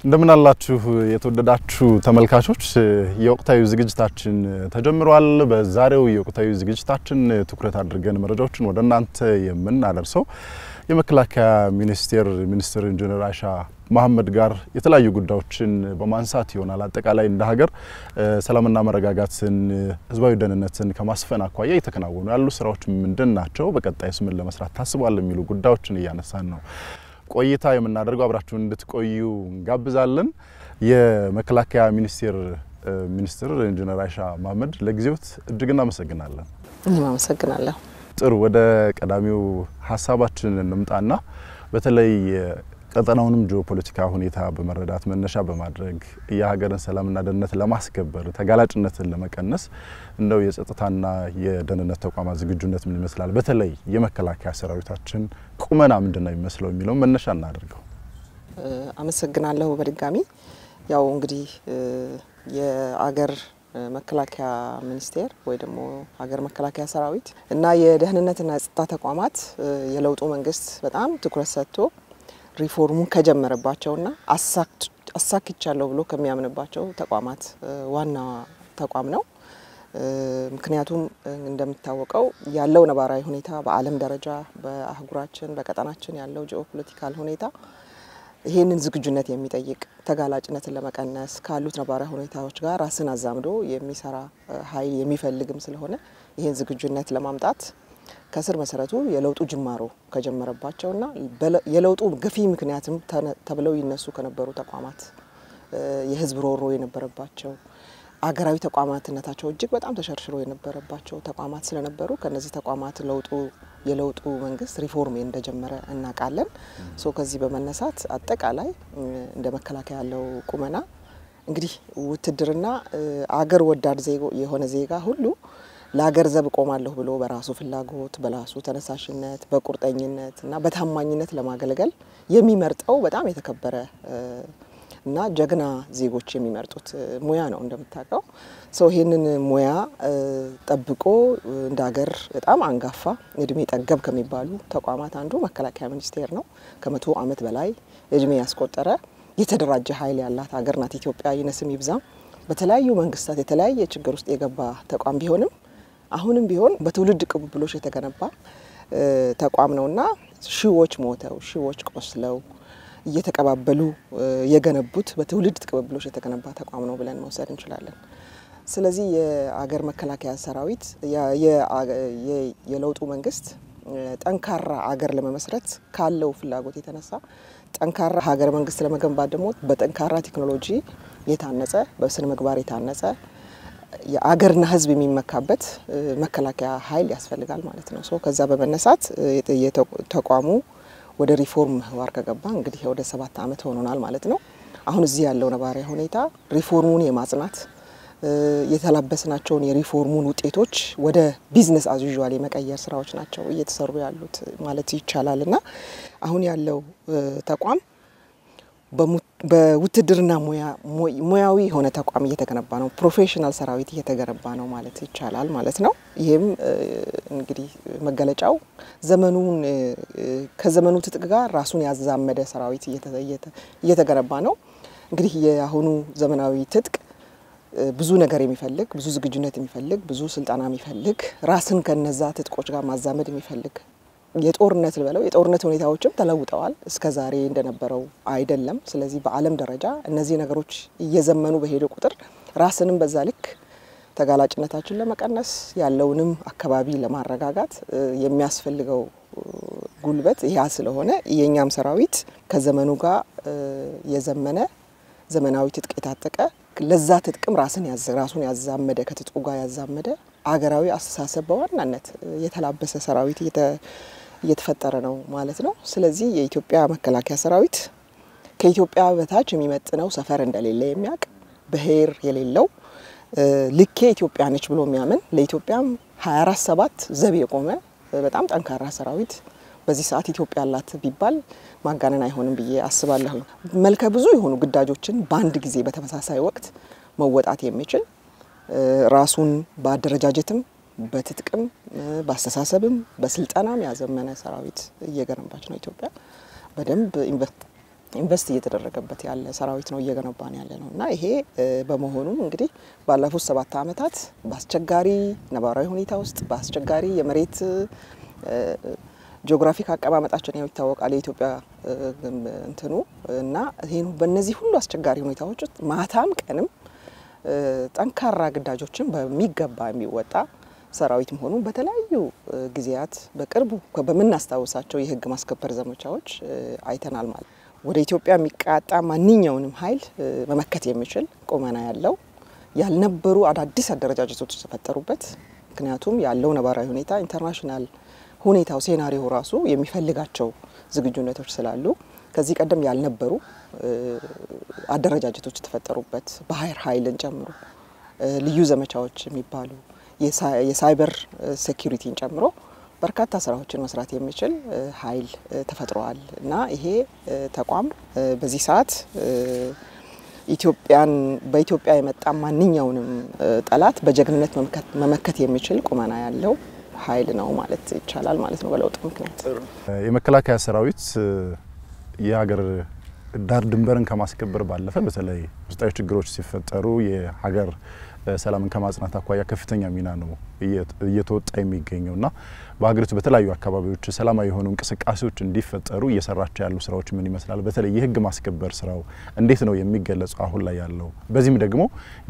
እንደምን አላችሁ የተወደዳችሁ ተመልካቾች የወቅታዊ ዝግጅታችን ተጀምሯል በዛሬው የወቅታዊ ዝግጅታችን ትኩረት አድርገን መረጃዎችን ወደናንተ የምናደርሰው የመከላከያ ሚኒስትር ኢንጂነር አይሻ መሐመድ ጋር የተለያዩ ጉዳዮችን በማንሳት ይሆናል አጠቃላይ እንደ ሀገር ሰላምና መረጋጋትን ህዝባዊ ደህንነትን ከማስፈን አኳያ የተከናወኑ ያሉ ስራዎች ምንድናቸው በቀጣይስ ምን ለመስራት ታስቧል የሚሉ ጉዳዮችን እያነሳን ነው ቆይታ የምናደርገው አብራችሁን እንድትቆዩ እንጋብዛለን የመከላከያ ሚኒስትር ኢንጂነር አይሻ መሐመድ ለጊዜውት እጅግና መሰግናለን እኔም አመሰግናለሁ ጥሩ ወደ ቀዳሚው ሐሳባችን እንምጣና በተለይ ቀጠናውንም ጂኦፖለቲካ ሁኔታ በመረዳት መነሻ በማድረግ የሀገርን ሰላምና ደህንነት ለማስከበር ተጋላጭነትን ለመቀነስ እንደው የጸጥታና የደህንነት ተቋማት ዝግጁነት ምን ይመስላል በተለይ የመከላከያ ሰራዊታችን ቁመና ምንድነው የሚመስለው የሚለው መነሻ እናደርገው አመሰግናለሁ በድጋሚ ያው እንግዲህ የአገር መከላከያ ሚኒስቴር ወይ ደግሞ ሀገር መከላከያ ሰራዊት እና የደህንነትና የጸጥታ ተቋማት የለውጡ መንግስት በጣም ትኩረት ሰጥቶ ሪፎርሙን ከጀመረባቸውና አሳክቻለሁ ብሎ ከሚያምንባቸው ተቋማት ዋና ተቋም ነው ምክንያቱም እንደምታወቀው ያለው ነባራዊ ሁኔታ በአለም ደረጃ በአህጉራችን በቀጠናችን ያለው ጂኦፖለቲካል ሁኔታ ይሄንን ዝግጁነት የሚጠይቅ ተጋላጭነትን ለመቀነስ ካሉት ነባራዊ ሁኔታዎች ጋር ራስን አዛምዶ የሚሰራ ኃይል የሚፈልግም ስለሆነ ይሄን ዝግጁነት ለማምጣት ከስር መሰረቱ የለውጡ ጅማሮ ከጀመረባቸውና የለውጡ ገፊ ምክንያትም ተብለው ይነሱ ከነበሩ ተቋማት የህዝብ ሮሮ የነበረባቸው አገራዊ ተቋማትነታቸው እጅግ በጣም ተሸርሽሮ የነበረባቸው ተቋማት ስለነበሩ ከነዚህ ተቋማት የለውጡ መንግስት ሪፎርም እንደጀመረ እናቃለን ሶ ከዚህ በመነሳት አጠቃላይ እንደ መከላከያ ያለው ቁመና እንግዲህ ውትድርና አገር ወዳድ የሆነ ዜጋ ሁሉ ለሀገር ዘብ ቆማለሁ ብሎ በራሱ ፍላጎት በራሱ ተነሳሽነት በቁርጠኝነት እና በታማኝነት ለማገልገል የሚመርጠው በጣም የተከበረ እና ጀግና ዜጎች የሚመርጡት ሙያ ነው እንደምታውቀው ሶ ይሄንን ሙያ ጠብቆ እንደ ሀገር በጣም አንጋፋ እድሜ ጠገብ ከሚባሉ ተቋማት አንዱ መከላከያ ሚኒስቴር ነው ከ100 አመት በላይ እድሜ ያስቆጠረ የተደራጀ ኃይል ያላት ሀገር ናት ኢትዮጵያ ይነስም ይብዛም በተለያዩ መንግስታት የተለያየ ችግር ውስጥ የገባ ተቋም ቢሆንም አሁንም ቢሆን በትውልድ ቅብብሎሽ የተገነባ ተቋም ነውና ሺዎች ሞተው ሺዎች ቆስለው እየተቀባበሉ የገነቡት በትውልድ ቅብብሎሽ የተገነባ ተቋም ነው ብለን መውሰድ እንችላለን ስለዚህ የአገር መከላከያ ሰራዊት የለውጡ መንግስት ጠንካራ አገር ለመመስረት ካለው ፍላጎት የተነሳ ጠንካራ ሀገር መንግስት ለመገንባት ደግሞ በጠንካራ ቴክኖሎጂ የታነጸ በስነ ምግባር የታነጸ የአገርና ህዝብ የሚመካበት መከላከያ ኃይል ያስፈልጋል ማለት ነው ሶ ከዛ በመነሳት የተቋሙ ወደ ሪፎርም ህዋር ከገባ እንግዲህ ወደ 7 አመት ሆኖናል ማለት ነው አሁን እዚህ ያለው ነባራዊ ሁኔታ ሪፎርሙን የማጽናት የተላበስናቸውን የሪፎርሙን ውጤቶች ወደ ቢዝነስ አዝ ዩዥዋል የመቀየር ስራዎች ናቸው እየተሰሩ ያሉት ማለት ይቻላልና አሁን ያለው ተቋም በውትድርና ሙያዊ ሆነ ተቋም እየተገነባ ነው ፕሮፌሽናል ሰራዊት እየተገነባ ነው ማለት ይቻላል ማለት ነው ይሄም እንግዲህ መገለጫው ከዘመኑ ትጥቅ ጋር ራሱን ያዛመደ ሰራዊት እየተገነባ ነው እንግዲህ የአሁኑ ዘመናዊ ትጥቅ ብዙ ነገር የሚፈልግ ብዙ ዝግጁነት የሚፈልግ ብዙ ስልጣና የሚፈልግ ራስን ከነዛ ትጥቆች ጋር ማዛመድ የሚፈልግ የጦርነት ልበለው የጦርነት ሁኔታዎችም ተለውጠዋል እስከ ዛሬ እንደነበረው አይደለም ስለዚህ በአለም ደረጃ እነዚህ ነገሮች እየዘመኑ በሄደ ቁጥር ራስንም በዛ ልክ ተጋላጭነታችን ለመቀነስ ያለውንም አካባቢ ለማረጋጋት የሚያስፈልገው ጉልበት ይያ ስለሆነ የኛም ሰራዊት ከዘመኑ ጋር የዘመነ ዘመናዊ ትጥቅ የታጠቀ ለዛ ትጥቅም ራሱን ያዛመደ ከትጥቁ ጋር ያዛመደ አገራዊ አስተሳሰብ በዋናነት የተላበሰ ሰራዊት እየተፈጠረ ነው ማለት ነው ስለዚህ የኢትዮጵያ መከላከያ ሰራዊት ከኢትዮጵያ በታች የሚመጥነው ሰፈር እንደሌለ የሚያቅ በሄር የሌለው ልኬ ኢትዮጵያ ነች ብሎ የሚያምን ለኢትዮጵያም 24/7 ዘብ የቆመ በጣም ጠንካራ ሰራዊት በዚህ ሰዓት ኢትዮጵያ አላት ቢባል ማጋነን አይሆንም ብዬ አስባለሁ መልከ ብዙ የሆኑ ግዳጆችን በአንድ ጊዜ በተመሳሳይ ወቅት መወጣት የሚችል ራሱን በአደረጃጀትም በትጥቅም በአስተሳሰብም በስልጣናም ያዘመነ ሰራዊት እየገነባች ነው ኢትዮጵያ በደንብ ኢንቨስት እየተደረገበት ያለ ሰራዊት ነው እየገነባን ያለ ነውና ይሄ በመሆኑ እንግዲህ ባለፉት 7 አመታት በአስቸጋሪ ነባራዊ ሁኔታ ውስጥ በአስቸጋሪ የመሬት ጂኦግራፊክ አቀማመጣችን ይታወቃል የኢትዮጵያ እንትኑ እና ይሄን በእነዚህ ሁሉ አስቸጋሪ ሁኔታዎች ውስጥ ማታም ቀንም ጠንካራ ግዳጆችን በሚገባ የሚወጣ ሰራዊት መሆኑ በተለያዩ ጊዜያት በቅርቡ በመናስተዋወሳቸው የህግ ማስከበር ዘመቻዎች አይተናል ማለት ወደ ኢትዮጵያ የሚቃጣ ማንኛውንም ኃይል መመከት የሚችል ቁመና ያለው ያልነበሩ አዳዲስ አደረጃጀቶች ተፈጠሩበት ምክንያቱም ያለው ነባራዊ ሁኔታ ኢንተርናሽናል ሁኔታው ሴናሪዮ ራሱ የሚፈልጋቸው ዝግጁነቶች ስላሉ ከዚህ ቀደም ያልነበሩ አደረጃጀቶች ተፈጠሩበት ባህር ኃይልን ጨምሮ ልዩ ዘመቻዎች የሚባሉ የሳይበር ሴኩሪቲን ጨምሮ በርካታ ስራዎችን መስራት የሚችል ኃይል ተፈጥሯል እና ይሄ ተቋም በዚህ ሰዓት በኢትዮጵያ የመጣ ማንኛውንም ጠላት በጀግንነት መመከት የሚችል ቁመና ያለው ኃይል ነው ማለት ይቻላል ማለት ነው በለውጥ ምክንያት የመከላከያ ሰራዊት የሀገር ዳር ድንበርን ከማስከበር ባለፈ በተለይ ውስጣዊ ችግሮች ሲፈጠሩ የሀገር ሰላምን ከማጽናት አኳያ ከፍተኛ ሚና ነው እየተወጣ የሚገኘውና በሀገሪቱ በተለያዩ አካባቢዎች ሰላማዊ የሆኑ እንቅስቃሴዎች እንዲፈጠሩ እየሰራቸው ያሉ ስራዎች ምን ይመስላል በተለይ የህግ ማስከበር ስራው እንዴት ነው የሚገለጸው አሁን ላይ ያለው በዚህም ደግሞ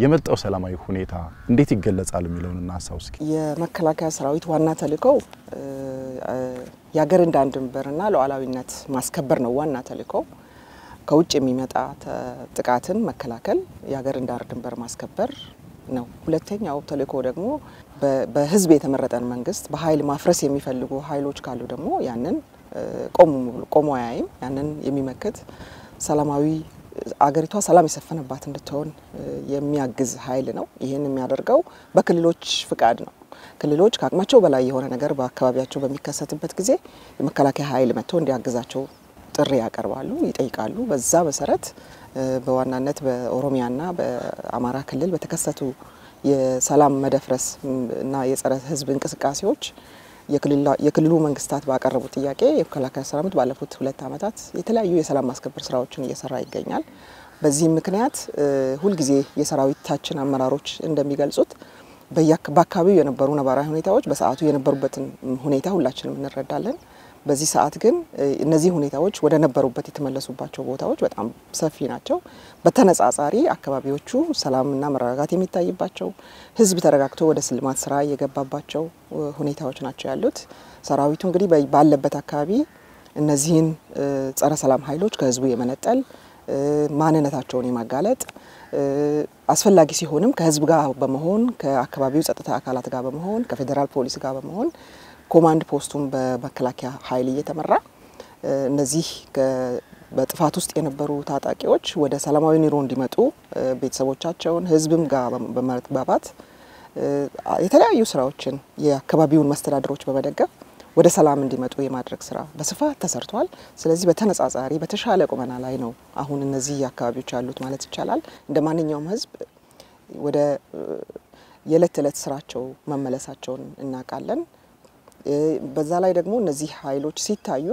የመጣው ሰላማዊ ሁኔታ እንዴት ይገለጻል የሚለውንና አሳውስኪ የመከላከያ ሰራዊት ዋና ተልእኮው የሀገርን ዳር ድንበርና ሉዓላዊነት ማስከበር ነው ዋና ተልእኮው ከውጭ የሚመጣ ጥቃትን መከላከል የሀገርን ዳር ድንበር ማስከበር ነው ሁለተኛው ተልእኮ ደግሞ በህዝብ የተመረጠን መንግስት በኃይል ማፍረስ የሚፈልጉ ኃይሎች ካሉ ደግሞ ያንን ቆሞ ያይም ያንን የሚመክት ሰላማዊ አገሪቷ ሰላም የሰፈነባት እንድትሆን የሚያግዝ ኃይል ነው ይሄን የሚያደርገው በክልሎች ፍቃድ ነው ክልሎች ከአቅማቸው በላይ የሆነ ነገር በአካባቢያቸው በሚከሰትበት ጊዜ የመከላከያ ኃይል መጥቶ እንዲያግዛቸው ጥሪ ያቀርባሉ ይጠይቃሉ በዛ መሰረት በዋናነት በኦሮሚያና በአማራ ክልል በተከሰቱ የሰላም መደፍረስ እና የጸረ ህዝብ እንቅስቃሴዎች የክልሉ መንግስታት ባቀረቡ ጥያቄ የመከላከያ ሰራዊት ባለፉት 2 አመታት የተለያዩ የሰላም ማስከበር ስራዎችን እየሰራ ይገኛል በዚህ ምክንያት ሁሉ ጊዜ የሰራዊታችን አመራሮች እንደሚገልጹት በአካባቢው የነበሩ ነባራዊ ሁኔታዎች በሰዓቱ የነበሩበትን ሁኔታ ሁላችንም እንረዳለን በዚህ ሰዓት ግን እነዚህ ሁኔታዎች ወደ ነበሩበት የተመለሱባቸው ቦታዎች በጣም ሰፊ ናቸው በተነጻጻሪ አካባቢዎቹ ሰላምና መረጋጋት የሚታይባቸው ህዝብ ተረጋግቶ ወደ ስልማት ስራ የገባባቸው ሁኔታዎች ናቸው ያሉት ሰራዊቱ እንግዲህ ባለበት አካባቢ እነዚህን ጸረ ሰላም ኃይሎች ከህዝቡ የመነጠል ማንነታቸውን የማጋለጥ አስፈላጊ ሲሆንም ከህዝብ ጋር በመሆን ከአካባቢው ጸጥታ አካላት ጋር በመሆን ከፌደራል ፖሊስ ጋር በመሆን ኮማንድ ፖስቱን በመከላከያ ኃይል እየተመራ እነዚህ በጥፋት ውስጥ የነበሩ ታጣቂዎች ወደ ሰላማዊ ኑሮ እንዲመጡ ቤተሰቦቻቸውን ህዝብም ጋር በመግባባት የተለያዩ ስራዎችን የአካባቢውን መስተዳድሮች በመደገፍ ወደ ሰላም እንዲመጡ የማድረግ ስራ በስፋት ተሰርቷል ስለዚህ በተነጻጻሪ በተሻለ ቁመና ላይ ነው አሁን እነዚህ አካባቢዎች ያሉት ማለት ይቻላል እንደማንኛውም ህዝብ ወደ የዕለት ተዕለት ስራቸው መመለሳቸውን እናውቃለን በዛ ላይ ደግሞ እነዚህ ኃይሎች ሲታዩ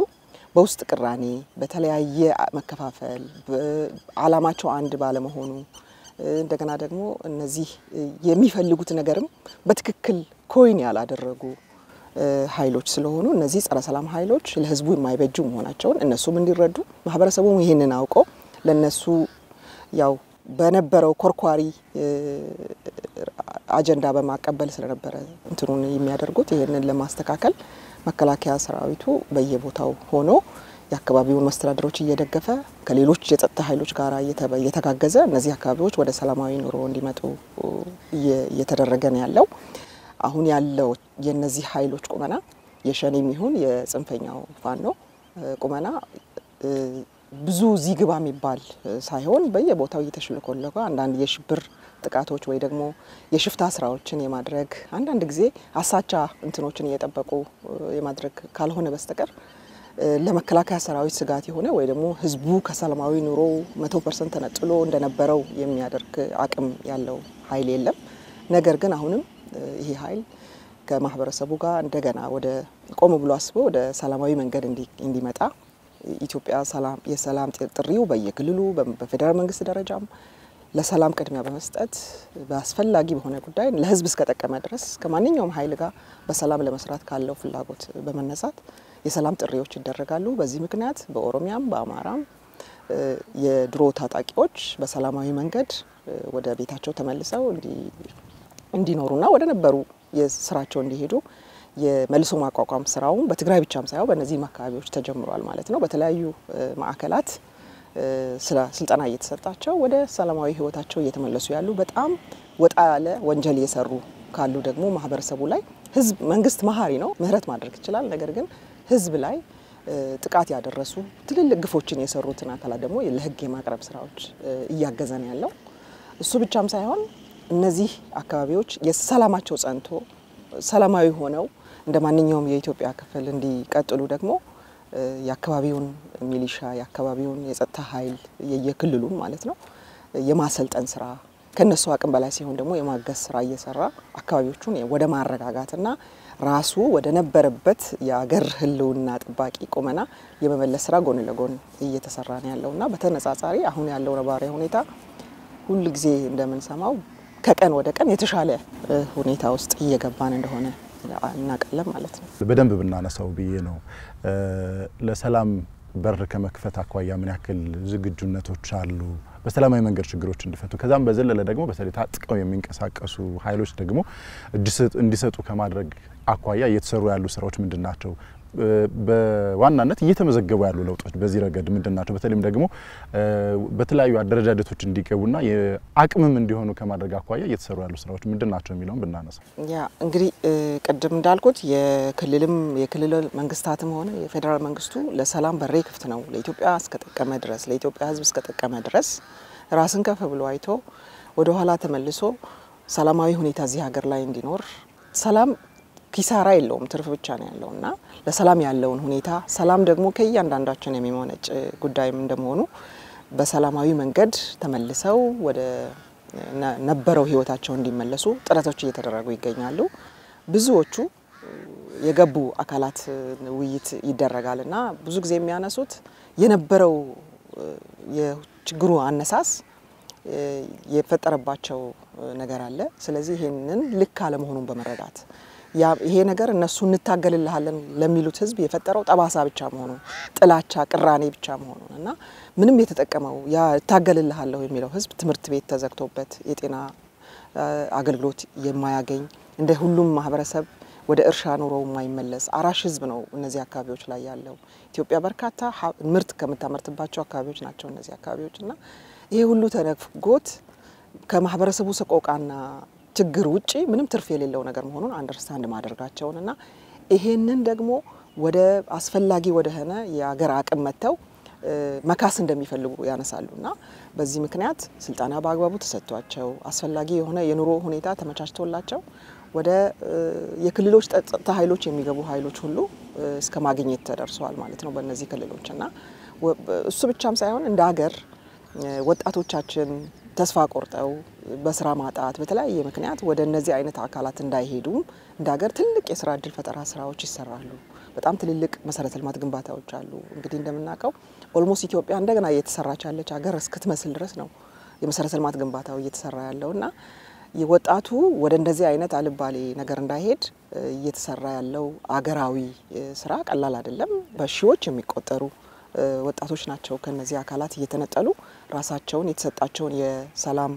በውስጥ ቅራኔ በተለያየ መከፋፈል አላማቸው አንድ ባለመሆኑ እንደገና ደግሞ እነዚህ የሚፈልጉት ነገርም በትክክል ኮይን ያላደረጉ ኃይሎች ስለሆኑ እነዚህ ጸረ ሰላም ኃይሎች ለህዝቡ የማይበጁ መሆናቸውን እነሱም እንዲረዱ ማህበረሰቡም ይሄንን አውቀው ለነሱ ያው በነበረው ኮርኳሪ አጀንዳ በማቀበል ስለነበረ እንትኑን የሚያደርጉት ይሄንን ለማስተካከል መከላከያ ሰራዊቱ በየቦታው ሆኖ የአካባቢውን መስተዳድሮች እየደገፈ ከሌሎች የጸጥታ ኃይሎች ጋር እየተጋገዘ እነዚህ አካባቢዎች ወደ ሰላማዊ ኑሮ እንዲመጡ እየተደረገ ነው ያለው አሁን ያለው የነዚህ ኃይሎች ቁመና የሸኔም ይሁን የጽንፈኛው ፋኖ ቁመና ብዙ ዚግባ የሚባል ሳይሆን በየቦታው እየተሽለኮለከ አንዳንድ የሽብር ጥቃቶች ወይ ደግሞ የሽፍታ ስራዎችን የማድረግ አንዳንድ ጊዜ አሳቻ እንትኖችን እየጠበቁ የማድረግ ካልሆነ በስተቀር ለመከላከያ ሰራዊት ስጋት የሆነ ወይ ደግሞ ህዝቡ ከሰላማዊ ኑሮ 100% ተነጥሎ እንደነበረው የሚያደርግ አቅም ያለው ኃይል የለም ነገር ግን አሁንም ይሄ ኃይል ከማህበረሰቡ ጋር እንደገና ወደ ቆም ብሎ አስቦ ወደ ሰላማዊ መንገድ እንዲመጣ ኢትዮጵያ ሰላም የሰላም ጥሪው በየክልሉ በፌደራል መንግስት ደረጃም ለሰላም ቅድሚያ በመስጠት በአስፈላጊ በሆነ ጉዳይ ለህዝብ እስከጠቀመ ድረስ ከማንኛውም ኃይል ጋር በሰላም ለመስራት ካለው ፍላጎት በመነሳት የሰላም ጥሪዎች ይደረጋሉ። በዚህ ምክንያት በኦሮሚያም በአማራም የድሮ ታጣቂዎች በሰላማዊ መንገድ ወደ ቤታቸው ተመልሰው እንዲኖሩና ወደ ነበሩ የስራቸው እንዲሄዱ የመልሶ ማቋቋም ስራው በትግራይ ብቻም ሳይሆን በእነዚህ አካባቢዎች ተጀምሯል ማለት ነው። በተለያዩ ማዕከላት ስልጠና እየተሰጣቸው ወደ ሰላማዊ ህይወታቸው እየተመለሱ ያሉ በጣም ወጣ ያለ ወንጀል እየሰሩ ካሉ ደግሞ ማህበረሰቡ ላይ ህዝብ መንግስት መሀሪ ነው ምህረት ማድረግ ይችላል። ነገር ግን ህዝብ ላይ ጥቃት ያደረሱ ትልልቅ ግፎችን የሰሩትን አካላት ደግሞ ለህግ የማቅረብ ስራዎች እያገዘን ያለው እሱ ብቻም ሳይሆን እነዚህ አካባቢዎች የሰላማቸው ጸንቶ ሰላማዊ ሆነው እንደማንኛውም የኢትዮጵያ ክፍል እንዲቀጥሉ ደግሞ የአካባቢውን ሚሊሻ የአካባቢውን የጸጥታ ኃይል የክልሉን ማለት ነው የማሰልጠን ስራ ከነሱ አቅም በላይ ሲሆን ደግሞ የማገዝ ስራ እየሰራ አካባቢዎቹን ወደ ማረጋጋትና ራሱ ወደ ነበረበት የአገር ህልውና ጥባቂ ቁመና የመመለስ ስራ ጎን ለጎን እየተሰራ ነው ያለውና በተነጻጻሪ አሁን ያለው ነባራዊ ሁኔታ ሁሉ ጊዜ እንደምንሰማው ከቀን ወደ ቀን የተሻለ ሁኔታ ውስጥ እየገባን እንደሆነ እናቀለም ማለት ነው። በደንብ ብናነሳው ብዬ ነው ለሰላም በር ከመክፈት አኳያ ምን ያክል ዝግጁነቶች አሉ በሰላማዊ መንገድ ችግሮች እንዲፈቱ ከዛም በዘለለ ደግሞ በተለይ ታጥቀው የሚንቀሳቀሱ ኃይሎች ደግሞ እንዲሰጡ ከማድረግ አኳያ እየተሰሩ ያሉ ስራዎች ምንድናቸው? በዋናነት እየተመዘገቡ ያሉ ለውጦች በዚህ ረገድ ምንድናቸው? በተለይም ደግሞ በተለያዩ አደረጃጀቶች እንዲገቡና የአቅምም እንዲሆኑ ከማድረግ አኳያ እየተሰሩ ያሉ ስራዎች ምንድናቸው የሚለውን ብናነሳ ያ እንግዲህ ቅድም እንዳልኩት የክልል መንግስታትም ሆነ የፌደራል መንግስቱ ለሰላም በሬ ክፍት ነው ለኢትዮጵያ እስከተጠቀመ ድረስ ለኢትዮጵያ ህዝብ እስከተጠቀመ ድረስ ራስን ከፍ ብሎ አይቶ ወደ ኋላ ተመልሶ ሰላማዊ ሁኔታ እዚህ ሀገር ላይ እንዲኖር ሰላም ኪሳራ የለውም ትርፍ ብቻ ነው ያለውና ለሰላም ያለውን ሁኔታ ሰላም ደግሞ ከእያንዳንዳችን የሚመነጭ ጉዳይም እንደመሆኑ በሰላማዊ መንገድ ተመልሰው ወደ ነበረው ህይወታቸው እንዲመለሱ ጥረቶች እየተደረጉ ይገኛሉ። ብዙዎቹ የገቡ አካላት ውይይት ይደረጋልና ብዙ ጊዜ የሚያነሱት የነበረው የችግሩ አነሳስ የፈጠረባቸው ነገር አለ። ስለዚህ ይሄንን ልክ አለ መሆኑን በመረዳት ይሄ ነገር እነሱ እንታገልልሃለን ለሚሉት ህዝብ የፈጠረው ጠባሳ ብቻ መሆኑ ጥላቻ ቅራኔ ብቻ መሆኑ እና ምንም የተጠቀመው ያ ታገልልሃለሁ የሚለው ህዝብ ትምህርት ቤት ተዘግቶበት የጤና አገልግሎት የማያገኝ እንደ ሁሉም ማህበረሰብ ወደ እርሻ ኑሮው የማይመለስ አራሽ ህዝብ ነው እነዚህ አካባቢዎች ላይ ያለው። ኢትዮጵያ በርካታ ምርት ከምታመርትባቸው አካባቢዎች ናቸው እነዚህ አካባቢዎችና ይሄ ሁሉ ተነፍጎት ከማህበረሰቡ ሰቆቃና ችግር ውጪ ምንም ትርፍ የሌለው ነገር መሆኑን አንደርስታንድ ማድረጋቸውና ይሄንን ደግሞ ወደ አስፈላጊ ወደ ሆነ የሀገር አቅም መተው መካስ እንደሚፈልጉ ያነሳሉና በዚህ ምክንያት ስልጣና በአግባቡ ተሰጥቷቸው አስፈላጊ የሆነ የኑሮ ሁኔታ ተመቻችቶላቸው ወደ የክልሎች ጸጥታ ኃይሎች የሚገቡ ኃይሎች ሁሉ እስከ ማግኘት ተደርሷል ማለት ነው በእነዚህ ክልሎችና እሱ ብቻም ሳይሆን እንደ ሀገር ወጣቶቻችን ተስፋ ቆርጠው በስራ ማጣት በተለያየ ምክንያት ወደ እነዚህ አይነት አካላት እንዳይሄዱ እንደ ሀገር ትልቅ የስራ እድል ፈጠራ ስራዎች ይሰራሉ። በጣም ትልልቅ መሰረተ ልማት ግንባታዎች አሉ። እንግዲህ እንደምናውቀው ኦልሞስት ኢትዮጵያ እንደገና እየተሰራች ያለች ሀገር እስክትመስል ድረስ ነው የመሰረተ ልማት ግንባታው እየተሰራ ያለውና የወጣቱ ወደ እንደዚህ አይነት አልባሌ ነገር እንዳይሄድ እየተሰራ ያለው አገራዊ ስራ ቀላል አይደለም። በሺዎች የሚቆጠሩ ወጣቶች ናቸው ከነዚህ አካላት እየተነጠሉ ራሳቸውን የተሰጣቸውን የሰላም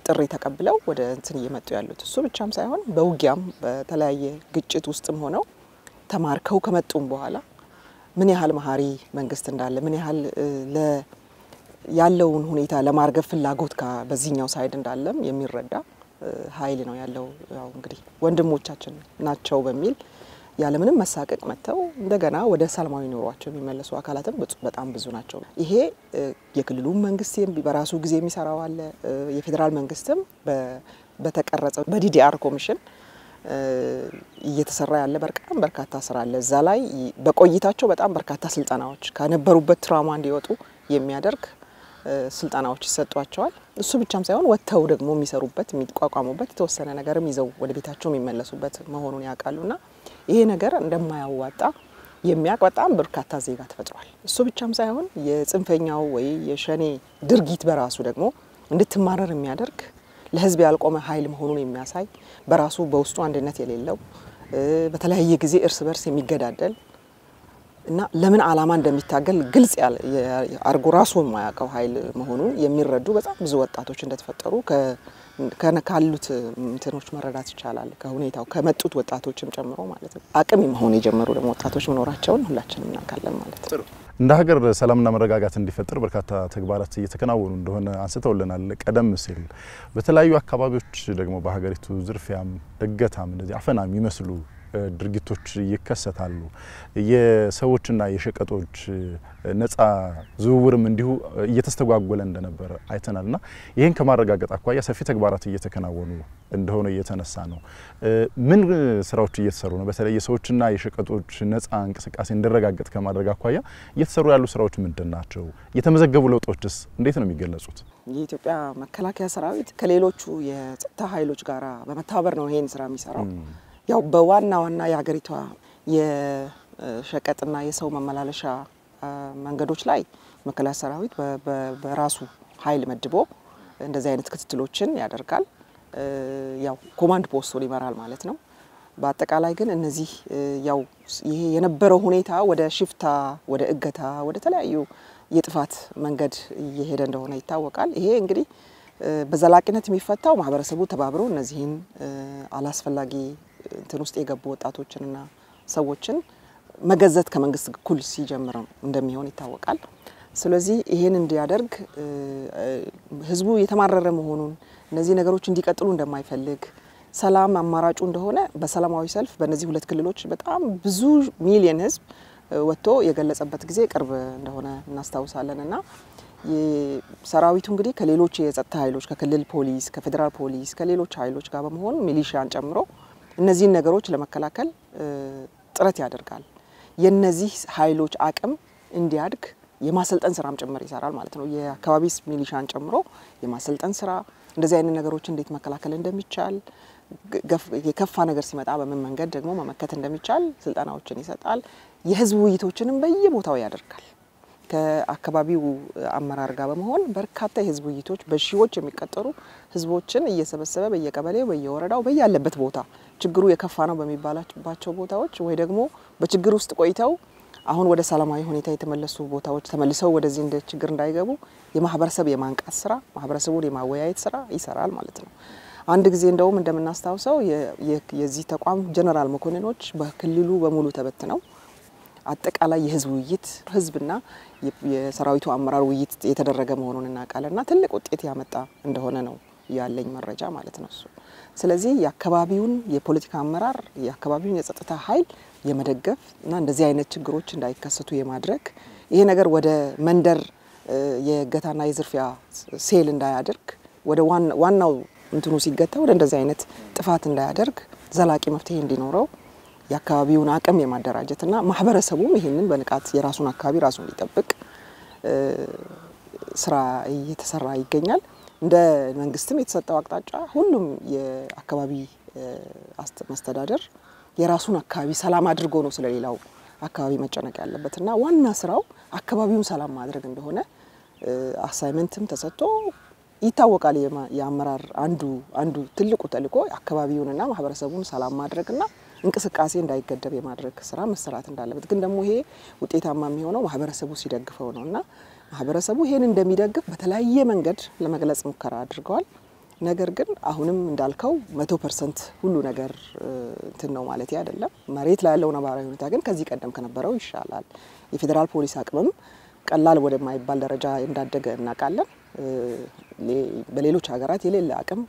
ጥሪ ተቀብለው ወደ እንትን እየመጡ ያሉት። እሱ ብቻም ሳይሆን በውጊያም በተለያየ ግጭት ውስጥም ሆነው ተማርከው ከመጡም በኋላ ምን ያህል መሀሪ መንግስት እንዳለ ምን ያህል ያለውን ሁኔታ ለማርገብ ፍላጎት በዚህኛው ሳይድ እንዳለም የሚረዳ ኃይል ነው ያለው። ያው እንግዲህ ወንድሞቻችን ናቸው በሚል ያለምንም መሳቀቅ መተው እንደገና ወደ ሰላማዊ ኑሯቸው የሚመለሱ አካላትም በጣም ብዙ ናቸው። ይሄ የክልሉ መንግስት በራሱ ጊዜ የሚሰራው አለ። የፌደራል መንግስትም በተቀረጸው በዲዲአር ኮሚሽን እየተሰራ ያለ በርካታ ስራ አለ። እዛ ላይ በቆይታቸው በጣም በርካታ ስልጣናዎች ከነበሩበት ትራውማ እንዲወጡ የሚያደርግ ስልጣናዎች ይሰጧቸዋል። እሱ ብቻም ሳይሆን ወጥተው ደግሞ የሚሰሩበት የሚቋቋሙበት የተወሰነ ነገርም ይዘው ወደ ቤታቸው የሚመለሱበት መሆኑን ያውቃሉና ይሄ ነገር እንደማያዋጣ የሚያውቅ በጣም በርካታ ዜጋ ተፈጥሯል። እሱ ብቻም ሳይሆን የጽንፈኛው ወይ የሸኔ ድርጊት በራሱ ደግሞ እንድትማረር የሚያደርግ ለህዝብ ያልቆመ ኃይል መሆኑን የሚያሳይ በራሱ በውስጡ አንድነት የሌለው በተለያየ ጊዜ እርስ በርስ የሚገዳደል እና ለምን ዓላማ እንደሚታገል ግልጽ አርጎ ራሱ የማያውቀው ኃይል መሆኑን የሚረዱ በጣም ብዙ ወጣቶች እንደተፈጠሩ ካሉት እንትኖች መረዳት ይቻላል። ከሁኔታው ከመጡት ወጣቶችም ጨምሮ ማለት ነው። አቅም መሆን የጀመሩ ደግሞ ወጣቶች መኖራቸውን ሁላችንም እናውቃለን ማለት ነው። እንደ ሀገር ሰላምና መረጋጋት እንዲፈጠር በርካታ ተግባራት እየተከናወኑ እንደሆነ አንስተውልናል ቀደም ሲል። በተለያዩ አካባቢዎች ደግሞ በሀገሪቱ ዝርፊያም እገታም እንደዚህ አፈና የሚመስሉ ድርጊቶች ይከሰታሉ። የሰዎችና የሸቀጦች ነፃ ዝውውርም እንዲሁ እየተስተጓጎለ እንደነበር አይተናልና ይሄን ከማረጋገጥ አኳያ ሰፊ ተግባራት እየተከናወኑ እንደሆነ እየተነሳ ነው። ምን ስራዎች እየተሰሩ ነው? በተለይ የሰዎችና የሸቀጦች ነፃ እንቅስቃሴ እንዲረጋገጥ ከማድረግ አኳያ እየተሰሩ ያሉ ስራዎች ምንድናቸው? የተመዘገቡ ለውጦችስ እንዴት ነው የሚገለጹት? የኢትዮጵያ መከላከያ ሰራዊት ከሌሎቹ የጸጥታ ኃይሎች ጋራ በመተባበር ነው ይሄን ስራ የሚሰራው። ያው በዋና የሀገሪቷ የሸቀጥና የሰው መመላለሻ መንገዶች ላይ መከላከያ ሰራዊት በራሱ ኃይል መድቦ እንደዚህ አይነት ክትትሎችን ያደርጋል። ያው ኮማንድ ፖስቱን ይመራል ማለት ነው። በአጠቃላይ ግን እነዚህ ያው ይሄ የነበረው ሁኔታ ወደ ሽፍታ፣ ወደ እገታ፣ ወደ ተለያዩ የጥፋት መንገድ እየሄደ እንደሆነ ይታወቃል። ይሄ እንግዲህ በዘላቂነት የሚፈታው ማህበረሰቡ ተባብሮ እነዚህን አላስፈላጊ እንትን ውስጥ የገቡ ወጣቶችንና ሰዎችን መገዘት ከመንግስት እኩል ሲጀምር እንደሚሆን ይታወቃል። ስለዚህ ይሄን እንዲያደርግ ህዝቡ የተማረረ መሆኑን እነዚህ ነገሮች እንዲቀጥሉ እንደማይፈልግ ሰላም አማራጩ እንደሆነ በሰላማዊ ሰልፍ በእነዚህ ሁለት ክልሎች በጣም ብዙ ሚሊዮን ህዝብ ወጥቶ የገለጸበት ጊዜ ቅርብ እንደሆነ እናስታውሳለንና ሰራዊቱ እንግዲህ ከሌሎች የጸጥታ ኃይሎች ከክልል ፖሊስ፣ ከፌደራል ፖሊስ፣ ከሌሎች ኃይሎች ጋር በመሆን ሚሊሻን ጨምሮ እነዚህን ነገሮች ለመከላከል ጥረት ያደርጋል። የነዚህ ኃይሎች አቅም እንዲያድግ የማሰልጠን ስራም ጭምር ይሰራል ማለት ነው። የአካባቢስ ሚሊሻን ጨምሮ የማሰልጠን ስራ እንደዚህ አይነት ነገሮች እንዴት መከላከል እንደሚቻል የከፋ ነገር ሲመጣ በምን መንገድ ደግሞ መመከት እንደሚቻል ስልጠናዎችን ይሰጣል። የህዝብ ውይይቶችንም በየቦታው ያደርጋል። ከአካባቢው አመራር ጋር በመሆን በርካታ የህዝብ ውይይቶች በሺዎች የሚቆጠሩ ህዝቦችን እየሰበሰበ በየቀበሌው በየወረዳው በያለበት ቦታ ችግሩ የከፋ ነው በሚባላቸው ቦታዎች ወይ ደግሞ በችግር ውስጥ ቆይተው አሁን ወደ ሰላማዊ ሁኔታ የተመለሱ ቦታዎች ተመልሰው ወደዚህ እንደ ችግር እንዳይገቡ የማህበረሰብ የማንቃት ስራ፣ ማህበረሰቡን የማወያየት ስራ ይሰራል ማለት ነው። አንድ ጊዜ እንደውም እንደምናስታውሰው የዚህ ተቋም ጀነራል መኮንኖች በክልሉ በሙሉ ተበትነው አጠቃላይ የህዝብ ውይይት ህዝብና የሰራዊቱ አመራር ውይይት የተደረገ መሆኑን እናውቃለንና ትልቅ ውጤት ያመጣ እንደሆነ ነው ያለኝ መረጃ ማለት ነው። ስለዚህ የአካባቢውን የፖለቲካ አመራር የአካባቢውን የጸጥታ ኃይል የመደገፍ እና እንደዚህ አይነት ችግሮች እንዳይከሰቱ የማድረግ ይሄ ነገር ወደ መንደር የገታና የዝርፊያ ሴል እንዳያደርግ ወደ ዋናው እንትኑ ሲገታ ወደ እንደዚህ አይነት ጥፋት እንዳያደርግ ዘላቂ መፍትሄ እንዲኖረው የአካባቢውን አቅም የማደራጀትና ማህበረሰቡም ይሄንን በንቃት የራሱን አካባቢ ራሱን ሊጠብቅ ስራ እየተሰራ ይገኛል። እንደ መንግስትም የተሰጠው አቅጣጫ ሁሉም የአካባቢ መስተዳደር የራሱን አካባቢ ሰላም አድርጎ ነው ስለሌላው አካባቢ መጨነቅ ያለበትና ዋና ስራው አካባቢውን ሰላም ማድረግ እንደሆነ አሳይመንትም ተሰጥቶ ይታወቃል። የአመራር አንዱ ትልቁ ተልዕኮ አካባቢውንና ማህበረሰቡን ሰላም ማድረግና እንቅስቃሴ እንዳይገደብ የማድረግ ስራ መሰራት እንዳለበት ግን ደግሞ ይሄ ውጤታማ የሚሆነው ማህበረሰቡ ሲደግፈው ነውና ማህበረሰቡ ይሄን እንደሚደግፍ በተለያየ መንገድ ለመግለጽ ሙከራ አድርገዋል። ነገር ግን አሁንም እንዳልከው 100% ሁሉ ነገር እንትን ነው ማለት አይደለም። መሬት ላይ ያለው ነባራዊ ሁኔታ ግን ከዚህ ቀደም ከነበረው ይሻላል። የፌደራል ፖሊስ አቅምም ቀላል ወደማይባል ደረጃ እንዳደገ እናውቃለን። በሌሎች ሀገራት የሌለ አቅም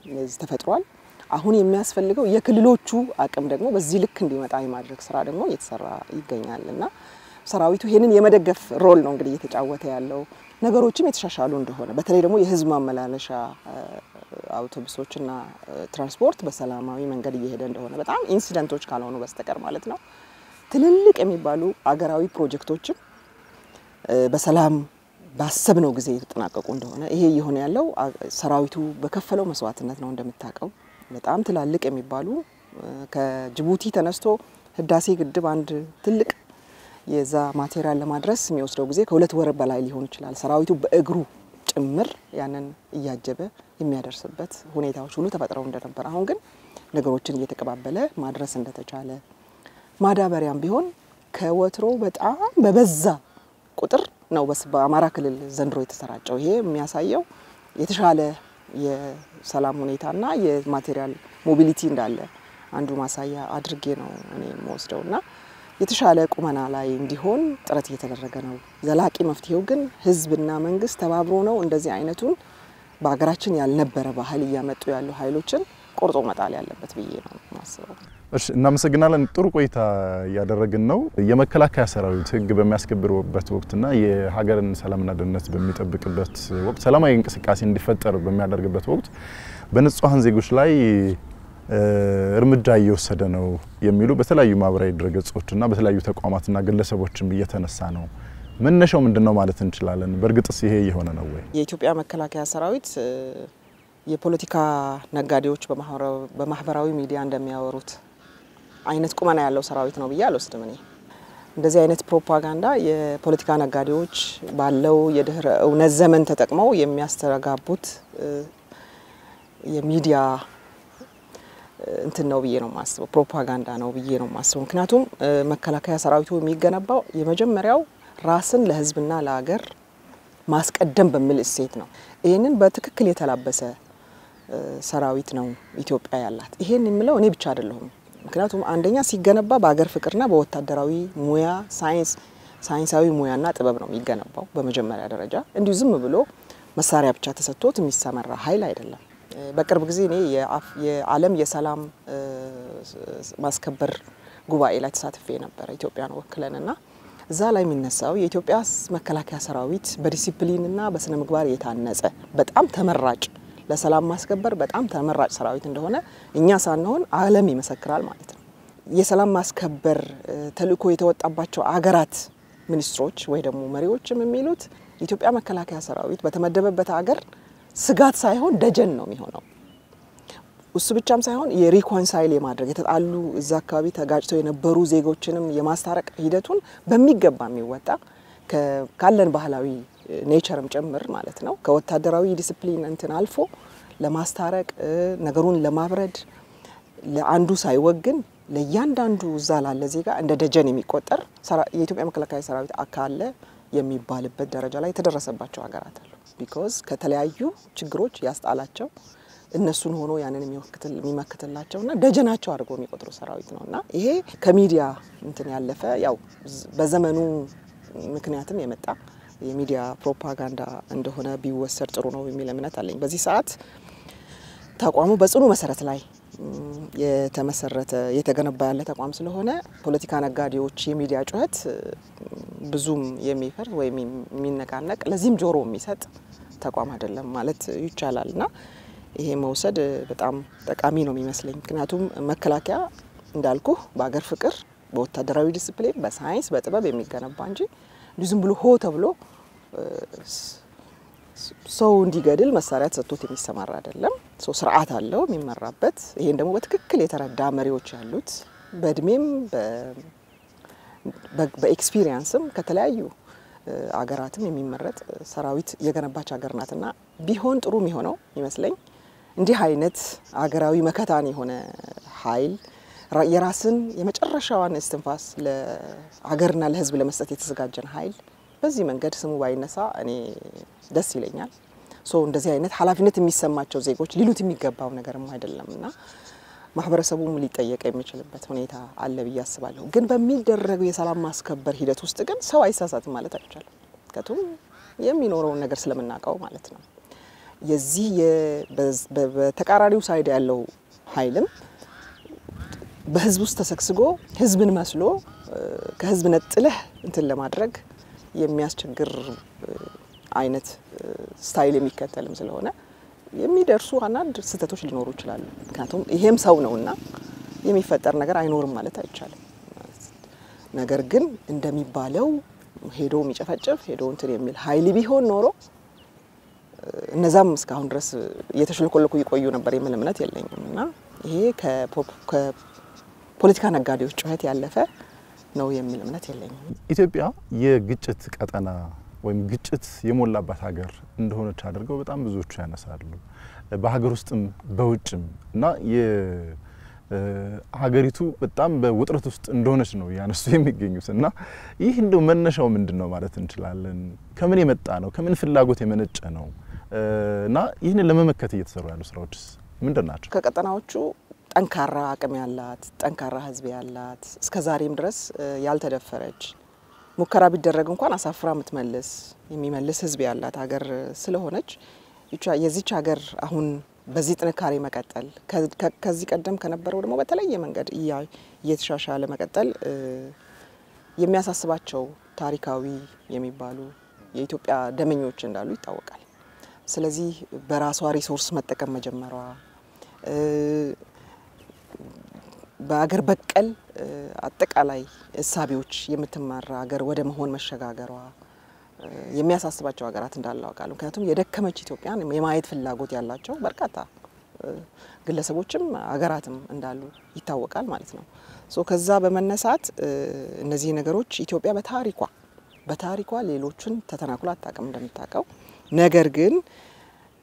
ተፈጥሯል። አሁን የሚያስፈልገው የክልሎቹ አቅም ደግሞ በዚህ ልክ እንዲመጣ የማድረግ ስራ ደግሞ እየተሰራ ይገኛልና ሰራዊቱ ይሄንን የመደገፍ ሮል ነው እንግዲህ እየተጫወተ ያለው። ነገሮችም የተሻሻሉ እንደሆነ በተለይ ደግሞ የህዝብ ማመላለሻ አውቶቡሶችና ትራንስፖርት በሰላማዊ መንገድ እየሄደ እንደሆነ በጣም ኢንሲደንቶች ካልሆኑ በስተቀር ማለት ነው። ትልልቅ የሚባሉ አገራዊ ፕሮጀክቶችም በሰላም ባሰብነው ጊዜ የተጠናቀቁ እንደሆነ ይሄ እየሆነ ያለው ሰራዊቱ በከፈለው መስዋዕትነት ነው። እንደምታውቀው በጣም ትላልቅ የሚባሉ ከጅቡቲ ተነስቶ ህዳሴ ግድብ አንድ ትልቅ የዛ ማቴሪያል ለማድረስ የሚወስደው ጊዜ ከ2 ወር በላይ ሊሆን ይችላል። ሰራዊቱ በእግሩ ጭምር ያንን እያጀበ የሚያደርስበት ሁኔታዎች ሁሉ ተፈጥረው እንደነበር አሁን ግን ነገሮችን እየተቀባበለ ማድረስ እንደተቻለ ማዳበሪያም ቢሆን ከወትሮ በጣም በበዛ ቁጥር ነው በአማራ ክልል ዘንድሮ የተሰራጨው። ይሄ የሚያሳየው የተሻለ የሰላም ሁኔታና የማቴሪያል ሞቢሊቲ እንዳለ አንዱ ማሳያ አድርጌ ነው እኔ የምወስደውና የተሻለ ቁመና ላይ እንዲሆን ጥረት እየተደረገ ነው። ዘላቂ መፍትሄው ግን ህዝብና መንግስት ተባብሮ ነው እንደዚህ አይነቱን በአገራችን ያልነበረ ባህል እያመጡ ያሉ ኃይሎችን ቆርጦ መጣል ያለበት ብዬ ነው ማስበው። እሺ እናመሰግናለን። ጥሩ ቆይታ ያደረግን ነው። የመከላከያ ሰራዊት ህግ በሚያስከብርበት ወቅትና የሀገርን ሰላምና ደህንነት በሚጠብቅበት ወቅት ሰላማዊ እንቅስቃሴ እንዲፈጠር በሚያደርግበት ወቅት በንጹሃን ዜጎች ላይ እርምጃ እየወሰደ ነው የሚሉ በተለያዩ ማህበራዊ ድረገጾችና በተለያዩ ተቋማትና ግለሰቦችም እየተነሳ ነው። መነሻው ምንድነው ማለት እንችላለን? በእርግጥስ ይሄ የሆነ ነው ወይ? የኢትዮጵያ መከላከያ ሰራዊት የፖለቲካ ነጋዴዎች በማህበራዊ ሚዲያ እንደሚያወሩት አይነት ቁመና ያለው ሰራዊት ነው ብዬ አልወስድም። እኔ እንደዚህ አይነት ፕሮፓጋንዳ የፖለቲካ ነጋዴዎች ባለው የድህረ እውነት ዘመን ተጠቅመው የሚያስተጋቡት የሚዲያ እንትን ነው ብዬ ነው ማስበው። ፕሮፓጋንዳ ነው ብዬ ነው ማስበው። ምክንያቱም መከላከያ ሰራዊቱ የሚገነባው የመጀመሪያው ራስን ለህዝብና ለሀገር ማስቀደም በሚል እሴት ነው። ይሄንን በትክክል የተላበሰ ሰራዊት ነው ኢትዮጵያ ያላት። ይሄን የሚለው እኔ ብቻ አይደለሁም። ምክንያቱም አንደኛ ሲገነባ በአገር ፍቅርና በወታደራዊ ሙያ ሳይንሳዊ ሙያና ጥበብ ነው የሚገነባው በመጀመሪያ ደረጃ። እንዲሁ ዝም ብሎ መሳሪያ ብቻ ተሰጥቶት የሚሰመራ ኃይል አይደለም። በቅርብ ጊዜ እኔ የዓለም የሰላም ማስከበር ጉባኤ ላይ ተሳትፌ ነበር ኢትዮጵያን ወክለንና እዛ ላይ የሚነሳው የኢትዮጵያ መከላከያ ሰራዊት በዲሲፕሊንና በስነ ምግባር የታነጸ በጣም ተመራጭ ለሰላም ማስከበር በጣም ተመራጭ ሰራዊት እንደሆነ እኛ ሳንሆን ዓለም ይመሰክራል ማለት ነው። የሰላም ማስከበር ተልእኮ የተወጣባቸው አገራት ሚኒስትሮች ወይ ደግሞ መሪዎችም የሚሉት ኢትዮጵያ መከላከያ ሰራዊት በተመደበበት አገር ስጋት ሳይሆን ደጀን ነው የሚሆነው። እሱ ብቻም ሳይሆን የሪኮንሳይል የማድረግ የተጣሉ እዛ አካባቢ ተጋጭተው የነበሩ ዜጎችንም የማስታረቅ ሂደቱን በሚገባ የሚወጣ ካለን ባህላዊ ኔቸርም ጭምር ማለት ነው። ከወታደራዊ ዲሲፕሊን እንትን አልፎ ለማስታረቅ ነገሩን ለማብረድ ለአንዱ ሳይወግን ለእያንዳንዱ እዛ ላለ ዜጋ እንደ ደጀን የሚቆጠር የኢትዮጵያ መከላከያ ሰራዊት አካል የሚባልበት ደረጃ ላይ ተደረሰባቸው ሀገራት አሉ። ቢኮዝ ከተለያዩ ችግሮች ያስጣላቸው እነሱን ሆኖ ያንን የሚመክትላቸውና ደጀናቸው አድርጎ የሚቆጥሩ ሰራዊት ነውና ይሄ ከሚዲያ እንትን ያለፈ ያው በዘመኑ ምክንያትም የመጣ የሚዲያ ፕሮፓጋንዳ እንደሆነ ቢወሰድ ጥሩ ነው የሚል እምነት አለኝ። በዚህ ሰዓት ተቋሙ በጽኑ መሰረት ላይ የተመሰረተ የተገነባ ያለ ተቋም ስለሆነ ፖለቲካ ነጋዴዎች የሚዲያ ጩኸት ብዙም የሚፈርስ ወይ የሚነቃነቅ ለዚህም ጆሮ የሚሰጥ ተቋም አይደለም ማለት ይቻላልና ይሄ መውሰድ በጣም ጠቃሚ ነው የሚመስለኝ። ምክንያቱም መከላከያ እንዳልኩ በአገር ፍቅር በወታደራዊ ዲሲፕሊን በሳይንስ በጥበብ የሚገነባ እንጂ ዝም ብሎ ሆ ተብሎ ሰው እንዲገድል መሳሪያ ተሰጥቶት የሚሰማራ አይደለም። ሰው ስርዓት አለው የሚመራበት። ይሄን ደግሞ በትክክል የተረዳ መሪዎች ያሉት በእድሜም በኤክስፒሪየንስም ከተለያዩ አገራትም የሚመረጥ ሰራዊት የገነባች ሀገር ናትና ቢሆን ጥሩ የሚሆነው ይመስለኝ እንዲህ አይነት አገራዊ መከታን የሆነ ኃይል የራስን የመጨረሻዋን እስትንፋስ ለሀገርና ለህዝብ ለመስጠት የተዘጋጀን ኃይል በዚህ መንገድ ስሙ ባይነሳ እኔ ደስ ይለኛል። እንደዚህ አይነት ኃላፊነት የሚሰማቸው ዜጎች ሊሉት የሚገባው ነገርም አይደለምና ማህበረሰቡም ሊጠየቅ የሚችልበት ሁኔታ አለ ብዬ አስባለሁ። ግን በሚደረገው የሰላም ማስከበር ሂደት ውስጥ ግን ሰው አይሳሳትም ማለት አይቻልም። ከቱም የሚኖረው ነገር ስለምናቀው ማለት ነው። የዚህ በተቃራሪው ሳይድ ያለው ኃይልም በህዝብ ውስጥ ተሰክስጎ ህዝብን መስሎ ከህዝብ ነጥለህ እንትን ለማድረግ የሚያስቸግር አይነት ስታይል የሚከተልም ስለሆነ የሚደርሱ አንድ ስህተቶች ሊኖሩ ይችላሉ። ምክንያቱም ይሄም ሰው ነውና የሚፈጠር ነገር አይኖርም ማለት አይቻልም። ነገር ግን እንደሚባለው ሄዶ የሚጨፈጭፍ ሄዶ እንትን የሚል ኃይል ቢሆን ኖሮ እነዛም እስካሁን ድረስ እየተሽለኮለኩ ይቆዩ ነበር የሚል እምነት የለኝምና ይሄ ከፖለቲካ ነጋዴዎች ጩኸት ያለፈ ነው የሚል እምነት የለኝም። ኢትዮጵያ የግጭት ቀጠና ወይም ግጭት የሞላባት ሀገር እንደሆነች አድርገው በጣም ብዙዎች ያነሳሉ በሀገር ውስጥም በውጭም እና የሀገሪቱ በጣም በውጥረት ውስጥ እንደሆነች ነው ያነሱ የሚገኙት እና ይህ እንደው መነሻው ምንድነው ማለት እንችላለን? ከምን የመጣ ነው? ከምን ፍላጎት የመነጨ ነው? እና ይህንን ለመመከት እየተሰሩ ያሉ ስራዎችስ ምንድናቸው? ከቀጠናዎቹ ጠንካራ አቅም ያላት ጠንካራ ህዝብ ያላት እስከዛሬም ድረስ ያልተደፈረች ሙከራ ቢደረግ እንኳን አሳፍራ የሚመልስ ህዝብ ያላት ሀገር ስለሆነች የዚች ሀገር አሁን በዚህ ጥንካሬ መቀጠል ከዚህ ቀደም ከነበረው ደግሞ በተለየ መንገድ እየተሻሻለ መቀጠል የሚያሳስባቸው ታሪካዊ የሚባሉ የኢትዮጵያ ደመኞች እንዳሉ ይታወቃል። ስለዚህ በራሷ ሪሶርስ መጠቀም መጀመሯ በአገር በቀል አጠቃላይ እሳቢዎች የምትማራ ሀገር ወደ መሆን መሸጋገሯ የሚያሳስባቸው ሀገራት እንዳለው አውቃለሁ። ምክንያቱም የደከመች ኢትዮጵያን የማየት ፍላጎት ያላቸው በርካታ ግለሰቦችም ሀገራትም እንዳሉ ይታወቃል ማለት ነው። ከዛ በመነሳት እነዚህ ነገሮች ኢትዮጵያ በታሪኳ ሌሎችን ተተናክሎ አታውቅም እንደምታውቀው። ነገር ግን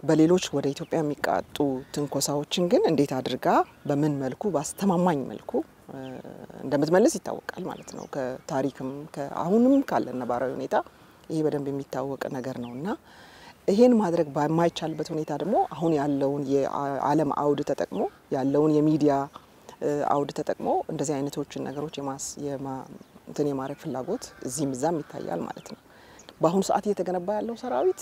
በሌሎች ወደ ኢትዮጵያ የሚቃጡ ትንኮሳዎችን ግን እንዴት አድርጋ በምን መልኩ ባስተማማኝ መልኩ እንደምትመልስ ይታወቃል ማለት ነው። ከታሪክም አሁንም ካለ ነባራዊ ሁኔታ ይሄ በደንብ የሚታወቅ ነገር ነውና ይሄን ማድረግ በማይቻልበት ሁኔታ ደግሞ አሁን ያለውን የዓለም አውድ ተጠቅሞ ያለውን የሚዲያ አውድ ተጠቅሞ እንደዚህ አይነቶችን ነገሮች የማድረግ ፍላጎት እዚህም እዛም ይታያል ማለት ነው። በአሁኑ ሰዓት እየተገነባ ያለው ሰራዊት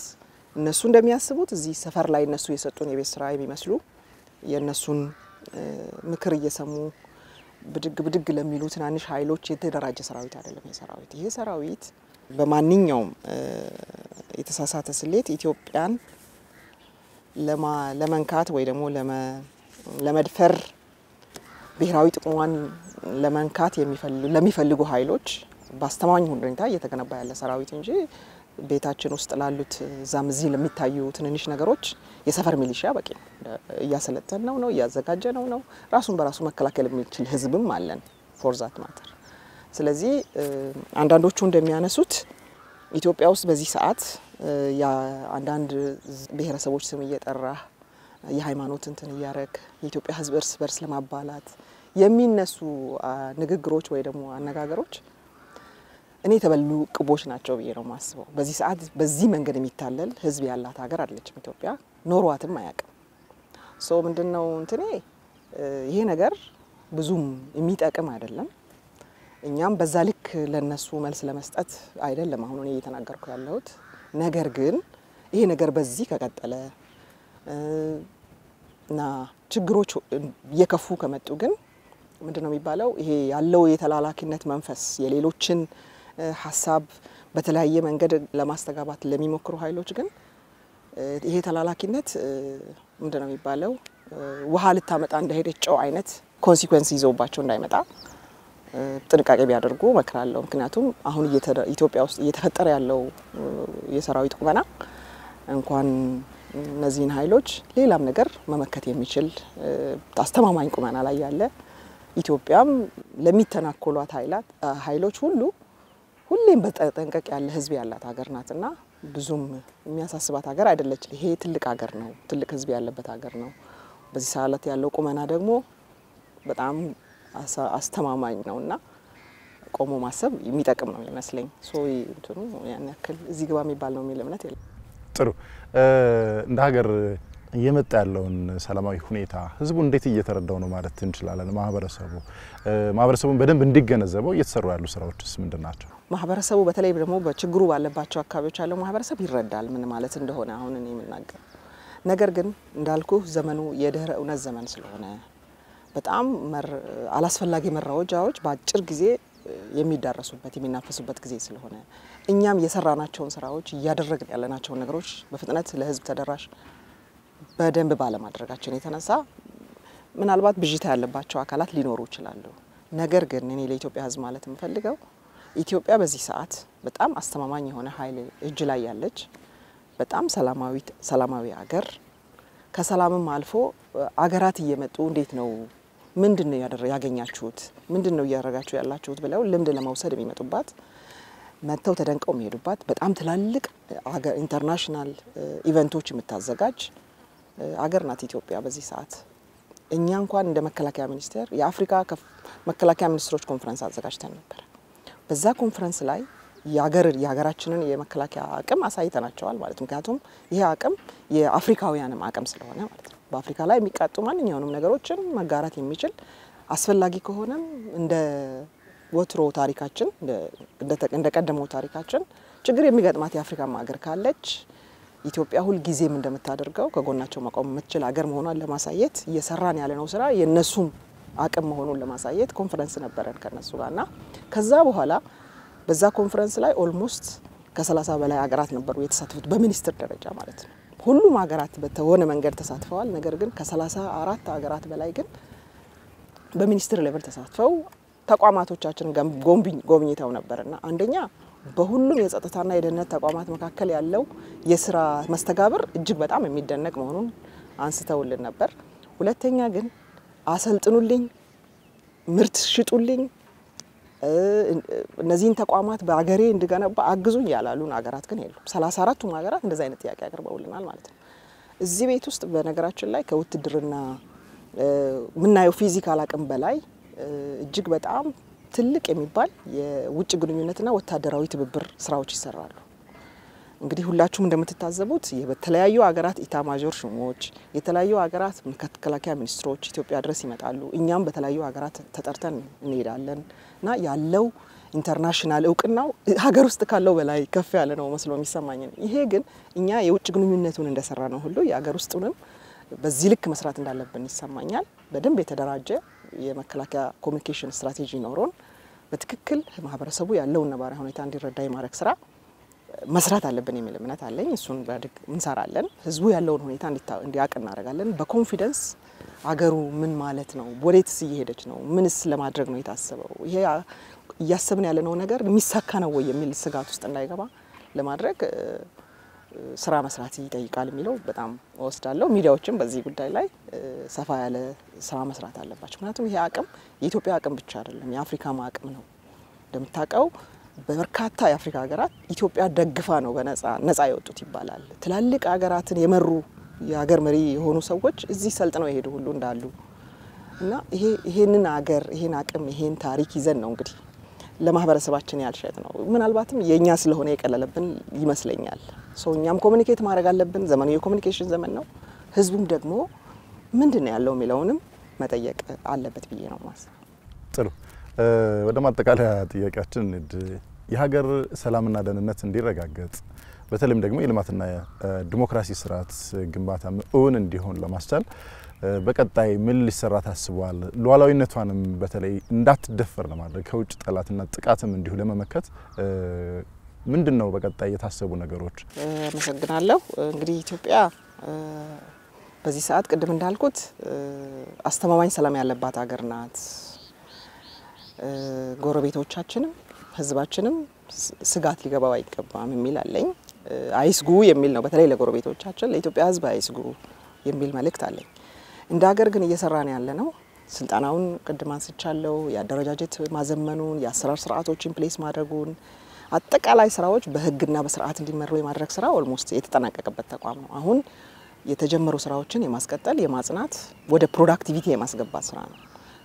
እነሱ እንደሚያስቡት እዚህ ሰፈር ላይ እነሱ የሰጡን የቤት ስራ የሚመስሉ የነሱን ምክር እየሰሙ ብድግ ለሚሉ ትናንሽ ኃይሎች የተደራጀ ሰራዊት አይደለም። ይሄ ሰራዊት በማንኛውም የተሳሳተ ስሌት ኢትዮጵያን ለመንካት ወይ ደግሞ ለመድፈር ብሔራዊ ጥቅሟን ለመንካት ለሚፈልጉ ኃይሎች ባስተማማኝ ሁኔታ እየተገነባ ያለ ሰራዊት እንጂ ቤታችን ውስጥ ላሉት ዛም እዚህ ለሚታዩ ትንንሽ ነገሮች የሰፈር ሚሊሻ በቂ ነው። እያሰለጠነው ነው፣ እያዘጋጀነው ነው። ራሱን በራሱ መከላከል የሚችል ህዝብም አለን ፎር ዛት ማተር። ስለዚህ አንዳንዶቹ እንደሚያነሱት ኢትዮጵያ ውስጥ በዚህ ሰዓት አንዳንድ ብሔረሰቦች ስም እየጠራ የሃይማኖት እንትን እያረክ የኢትዮጵያ ህዝብ እርስ በርስ ለማባላት የሚነሱ ንግግሮች ወይ ደግሞ አነጋገሮች እኔ ተበሉ ቅቦች ናቸው ብዬ ነው ማስበው። በዚህ ሰዓት በዚህ መንገድ የሚታለል ህዝብ ያላት ሀገር አይደለችም ኢትዮጵያ፣ ኖሯትም አያውቅም። ምንድነው እንትኔ ይሄ ነገር ብዙም የሚጠቅም አይደለም። እኛም በዛ ልክ ለነሱ መልስ ለመስጠት አይደለም አሁን እኔ እየተናገርኩ ያለሁት። ነገር ግን ይሄ ነገር በዚህ ከቀጠለ እና ችግሮች እየከፉ ከመጡ ግን ምንድነው የሚባለው ይሄ ያለው የተላላኪነት መንፈስ የሌሎችን ሐሳብ በተለያየ መንገድ ለማስተጋባት ለሚሞክሩ ኃይሎች ግን ይሄ ተላላኪነት ምንድነው የሚባለው ውሃ ልታመጣ እንደሄደች ጨው አይነት ኮንሲኩዌንስ ይዘውባቸው እንዳይመጣ ጥንቃቄ ቢያደርጉ መከራለው። ምክንያቱም አሁን ኢትዮጵያ ውስጥ እየተፈጠረ ያለው የሰራዊት ቁመና እንኳን እነዚህን ኃይሎች ሌላም ነገር መመከት የሚችል አስተማማኝ ቁመና ላይ ያለ ኢትዮጵያም ለሚተናኮሏት ኃይሎች ሁሌም በተጠንቀቅ ያለ ህዝብ ያላት ሀገር ናትና ብዙም የሚያሳስባት ሀገር አይደለች። ይሄ ትልቅ ሀገር ነው፣ ትልቅ ህዝብ ያለበት ሀገር ነው። በዚህ ሰዓት ያለው ቁመና ደግሞ በጣም አስተማማኝ ነውና ቆሞ ማሰብ የሚጠቅም ነው ይመስለኝ። እንትኑ ያን ያክል እዚህ ግባ የሚባል ነው የሚል እምነት የለም። ጥሩ እንደ ሀገር እየመጣ ያለውን ሰላማዊ ሁኔታ ህዝቡ እንዴት እየተረዳው ነው ማለት እንችላለን? ማህበረሰቡን በደንብ እንዲገነዘበው እየተሰሩ ያሉ ስራዎችስ ምንድናቸው? ማህበረሰቡ በተለይ ደግሞ በችግሩ ባለባቸው አካባቢዎች ያለው ማህበረሰብ ይረዳል ምን ማለት እንደሆነ አሁን እኔ የምናገር። ነገር ግን እንዳልኩ ዘመኑ የድህረ እውነት ዘመን ስለሆነ በጣም አላስፈላጊ መራወጃዎች በአጭር ጊዜ የሚዳረሱበት የሚናፈሱበት ጊዜ ስለሆነ እኛም የሰራናቸውን ስራዎች እያደረግን ያለናቸውን ነገሮች በፍጥነት ለህዝብ ተደራሽ በደንብ ባለማድረጋችን የተነሳ ምናልባት ብዥታ ያለባቸው አካላት ሊኖሩ ይችላሉ። ነገር ግን እኔ ለኢትዮጵያ ህዝብ ማለት የምፈልገው ኢትዮጵያ በዚህ ሰዓት በጣም አስተማማኝ የሆነ ኃይል እጅ ላይ ያለች በጣም ሰላማዊ ሀገር ከሰላምም አልፎ አገራት እየመጡ እንዴት ነው ምንድነው ያገኛችሁት ምንድነው ያረጋችሁ ያላችሁት ብለው ልምድ ለመውሰድ የሚመጡባት መተው ተደንቀው የሚሄዱባት በጣም ትላልቅ አገር ኢንተርናሽናል ኢቨንቶች የምታዘጋጅ አገር ናት ኢትዮጵያ በዚህ ሰዓት እኛ እንኳን እንደ መከላከያ ሚኒስቴር የአፍሪካ መከላከያ ሚኒስትሮች ኮንፈረንስ አዘጋጅተን ነበር በዛ ኮንፈረንስ ላይ የሀገራችንን የመከላከያ አቅም አሳይተናቸዋል ማለት ምክንያቱም ይሄ አቅም የአፍሪካውያንም አቅም ስለሆነ ማለት ነው በአፍሪካ ላይ የሚቃጡ ማንኛውንም ነገሮችን መጋራት የሚችል አስፈላጊ ከሆነም እንደ ወትሮ ታሪካችን እንደ ቀደመው ታሪካችን ችግር የሚገጥማት የአፍሪካ ሀገር ካለች ኢትዮጵያ ሁሉ ጊዜም እንደምታደርገው ከጎናቸው መቆም የምትችል ሀገር መሆኗን ለማሳየት እየሰራን ያለነው ስራ የነሱም አቅም መሆኑን ለማሳየት ኮንፈረንስ ነበረን ከነሱ ጋርና ከዛ በኋላ በዛ ኮንፈረንስ ላይ ኦልሞስት ከ30 በላይ ሀገራት ነበሩ የተሳተፉት በሚኒስትር ደረጃ ማለት ነው ሁሉም ሀገራት በተወነ መንገድ ተሳትፈዋል ነገር ግን ከ34 ሀገራት በላይ ግን በሚኒስትር ሌቨል ተሳትፈው ተቋማቶቻችን ጎብኝተው ነበርና አንደኛ በሁሉም የጸጥታና የደህንነት ተቋማት መካከል ያለው የሥራ መስተጋብር እጅግ በጣም የሚደነቅ መሆኑን አንስተውልን ነበር ሁለተኛ ግን አሰልጥኑልኝ ምርት ሽጡልኝ እነዚህን ተቋማት በአገሬ እንድገነባ አግዙኝ ያላሉን ሀገራት ግን የሉም 34ቱም ሀገራት እንደዛ አይነት ጥያቄ አቅርበውልናል ማለት ነው እዚህ ቤት ውስጥ በነገራችን ላይ ከውትድርና ምናየው ፊዚካል አቅም በላይ እጅግ በጣም ትልቅ የሚባል የውጭ ግንኙነትና ወታደራዊ ትብብር ስራዎች ይሰራሉ እንግዲህ ሁላችሁም እንደምትታዘቡት የተለያዩ ሀገራት ኢታማዦር ሹሞች የተለያዩ ሀገራት መከላከያ ሚኒስትሮች ኢትዮጵያ ድረስ ይመጣሉ እኛም በተለያዩ ሀገራት ተጠርተን እንሄዳለንና ያለው ኢንተርናሽናል እውቅናው ሀገር ውስጥ ካለው በላይ ከፍ ያለ ነው መስሎ የሚሰማኝ ይሄ ግን እኛ የውጭ ግንኙነቱን እንደሰራ ነው ሁሉ የሀገር ውስጡንም በዚህ ልክ መስራት እንዳለብን ይሰማኛል በደንብ የተደራጀ የመከላከያ ኮሙኒኬሽን ስትራቴጂ ኖሮን በትክክል ማህበረሰቡ ያለውን ነባራዊ ሁኔታ እንዲረዳ የማድረግ ስራ መስራት አለብን የሚል እምነት አለኝ እሱን በድግ እንሰራለን ህዝቡ ያለውን ሁኔታ እንዲያውቅ እናደርጋለን በኮንፊደንስ አገሩ ምን ማለት ነው ወዴትስ እየሄደች ነው ምንስ ለማድረግ ነው የታሰበው ይሄ ያሰብን ያለነው ነገር የሚሳካ ነው ወይ የሚል ስጋት ውስጥ እንዳይገባ ለማድረግ ስራ መስራት ይጠይቃል የሚለው በጣም ወስዳለሁ ሚዲያዎችም በዚህ ጉዳይ ላይ ሰፋ ያለ ስራ መስራት አለባቸው ምክንያቱም ይሄ አቅም የኢትዮጵያ አቅም ብቻ አይደለም የአፍሪካ አቅም ነው እንደምታውቀው በበርካታ የአፍሪካ ሀገራት ኢትዮጵያ ደግፋ ነው በነፃ ያወጡት ይባላል ትላልቅ ሀገራትን የመሩ የሀገር መሪ የሆኑ ሰዎች እዚህ ሰልጥነው ይሄዱ ሁሉ እንዳሉ እና ይሄንን ሀገር ይሄን አቅም ይሄን ታሪክ ይዘን ነው እንግዲህ ለማህበረሰባችን ያልሸጥ ነው ምናልባትም የኛ ስለሆነ የቀለለብን ይመስለኛል ሶኛም ኮሙኒኬት ማድረግ አለብን ዘመኑ የኮሙኒኬሽን ዘመን ነው ህዝቡም ደግሞ ምንድነው ያለው ሚለውንም መጠየቅ አለበት ብዬ ነው ማስበው ጥሩ ወደ ማጠቃለያ ጥያቄያችን የሀገር ሰላምና ደህንነት እንዲረጋገጥ በተለይም ደግሞ የልማትና ዲሞክራሲ ስርዓት ግንባታ እውን እንዲሆን ለማስቻል በቀጣይ ምን ሊሰራ ታስቧል ሉዓላዊነቷንም በተለይ እንዳትደፈር ለማድረግ ከውጭ ጠላትና ጥቃትም እንዲሁ ለመመከት ምንድነው በቀጣይ የታሰቡ ነገሮች አመሰግናለሁ እንግዲህ ኢትዮጵያ በዚህ ሰዓት ቅድም እንዳልኩት አስተማማኝ ሰላም ያለባት ሀገር ናት ጎረቤቶቻችንም ህዝባችንም ስጋት ሊገባው አይገባም የሚል አለኝ አይስጉ የሚል ነው በተለይ ለጎረቤቶቻችን ለኢትዮጵያ ህዝብ አይስጉ የሚል መልእክት አለኝ እንደ ሀገር ግን እየሰራን ያለ ነው ስልጣናውን ቅድም አንስቻለሁ ያደረጃጀት ማዘመኑን የአሰራር ስርዓቶችን ፕሌስ ማድረጉን አጠቃላይ ስራዎች በህግና በስርዓት እንዲመሩ የማድረግ ስራ ኦልሞስት የተጠናቀቀበት ተቋም ነው አሁን የተጀመሩ ስራዎችን የማስቀጠል የማጽናት ወደ ፕሮዳክቲቪቲ የማስገባት ስራ ነው